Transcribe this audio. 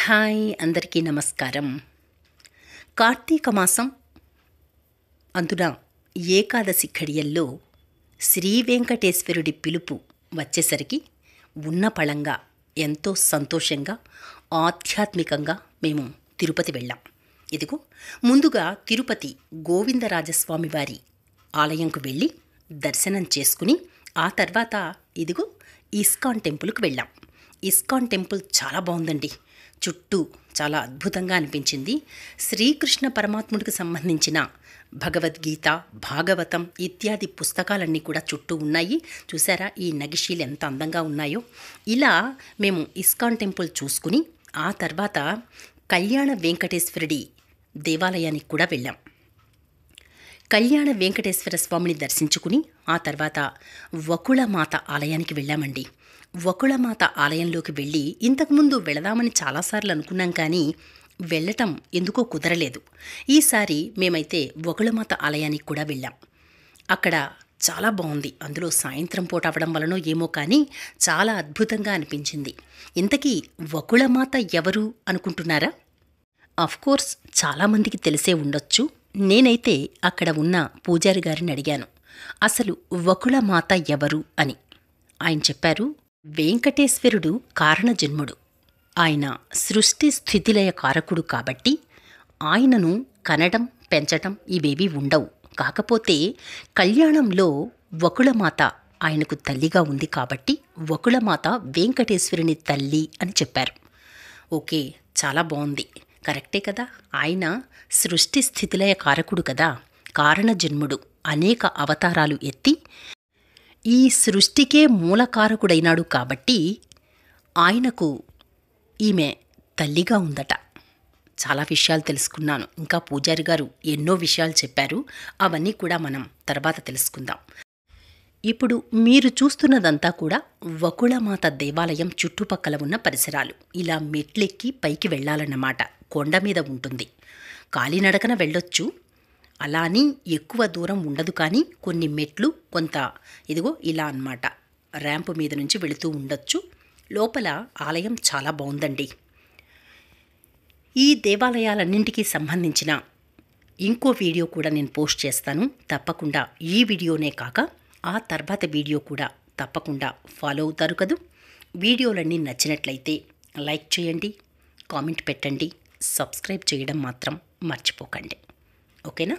Hi అందరికీ నమస్కారం. కార్తీక మాసం అందున ఏకాదశి ఘడియల్లో శ్రీ వెంకటేశ్వరుడి పిలుపు వచ్చేసరికి ఉన్న పళంగా ఎంతో సంతోషంగా ఆధ్యాత్మికంగా మేము తిరుపతి వెళ్ళాం. ఇదిగో ముందుగా తిరుపతి గోవిందరాజస్వామి వారి ఆలయంకు వెళ్ళి దర్శనం చేసుకుని ఆ తర్వాత ఇదిగో ఇస్కాన్ టెంపుల్కి వెళ్ళాం. ఇస్కాన్ టెంపుల్ చాలా బాగుందండి. చుట్టూ చాలా అద్భుతంగా అనిపించింది. శ్రీకృష్ణ పరమాత్ముడికి సంబంధించిన భగవద్గీత, భాగవతం ఇత్యాది పుస్తకాలన్నీ కూడా చుట్టూ ఉన్నాయి. చూసారా ఈ నగిషీలు ఎంత అందంగా ఉన్నాయో. ఇలా మేము ఇస్కాన్ టెంపుల్ చూసుకుని ఆ తర్వాత కళ్యాణ వెంకటేశ్వరుడి దేవాలయానికి కూడా వెళ్ళాం. కళ్యాణ వెంకటేశ్వర స్వామిని దర్శించుకుని ఆ తర్వాత వకుళమాత ఆలయానికి వెళ్ళామండి. వకుళమాత ఆలయంలోకి వెళ్ళి ఇంతకుముందు వెళదామని చాలాసార్లు అనుకున్నాం, కానీ వెళ్ళటం ఎందుకో కుదరలేదు. ఈసారి మేమైతే వకుళమాత ఆలయానికి కూడా వెళ్ళాం. అక్కడ చాలా బాగుంది. అందులో సాయంత్రం పూట అవ్వడం వలనో ఏమో కానీ చాలా అద్భుతంగా అనిపించింది. ఇంతకీ వకుళమాత ఎవరు అనుకుంటున్నారా? అఫ్కోర్స్ చాలామందికి తెలిసే ఉండొచ్చు. నేనైతే అక్కడ ఉన్న పూజారి గారిని అడిగాను, అసలు వకుళమాత ఎవరు అని. ఆయన చెప్పారు, వెంకటేశ్వరుడు కారణజన్ముడు. ఆయన సృష్టి స్థితిలయ కారకుడు కాబట్టి ఆయనను కనడం పెంచటం ఇవేవీ ఉండవు. కాకపోతే కళ్యాణంలో వకుళమాత ఆయనకు తల్లిగా ఉంది కాబట్టి వకుళమాత వెంకటేశ్వరుని తల్లి అని చెప్పారు. ఓకే, చాలా బాగుంది. కరెక్టే కదా. ఆయన సృష్టి స్థితిలయ కారకుడు కదా, కారణజన్ముడు. అనేక అవతారాలు ఎత్తి ఈ సృష్టికే మూలకారకుడైనాడు కాబట్టి ఆయనకు ఈమె తల్లిగా ఉందట. చాలా విషయాలు తెలుసుకున్నాను. ఇంకా పూజారి గారు ఎన్నో విషయాలు చెప్పారు. అవన్నీ కూడా మనం తర్వాత తెలుసుకుందాం. ఇప్పుడు మీరు చూస్తున్నదంతా కూడా వకుళమాత దేవాలయం చుట్టుపక్కల ఉన్న పరిసరాలు. ఇలా మెట్లెక్కి పైకి వెళ్ళాలన్నమాట. కొండ మీద ఉంటుంది. కాలినడకన వెళ్ళొచ్చు. అలా అని ఎక్కువ దూరం ఉండదు, కానీ కొన్ని మెట్లు కొంత ఇదిగో ఇలా అన్నమాట ర్యాంపు మీద నుంచి వెళుతూ ఉండొచ్చు. లోపల ఆలయం చాలా బాగుందండి. ఈ దేవాలయాలన్నింటికీ సంబంధించిన ఇంకో వీడియో కూడా నేను పోస్ట్ చేస్తాను. తప్పకుండా ఈ వీడియోనే కాక ఆ తర్వాత వీడియో కూడా తప్పకుండా ఫాలో అవుతారు కదూ. వీడియోలన్నీ నచ్చినట్లయితే లైక్ చేయండి, కామెంట్ పెట్టండి, సబ్స్క్రైబ్ చేయడం మాత్రం మర్చిపోకండి. ఓకేనా?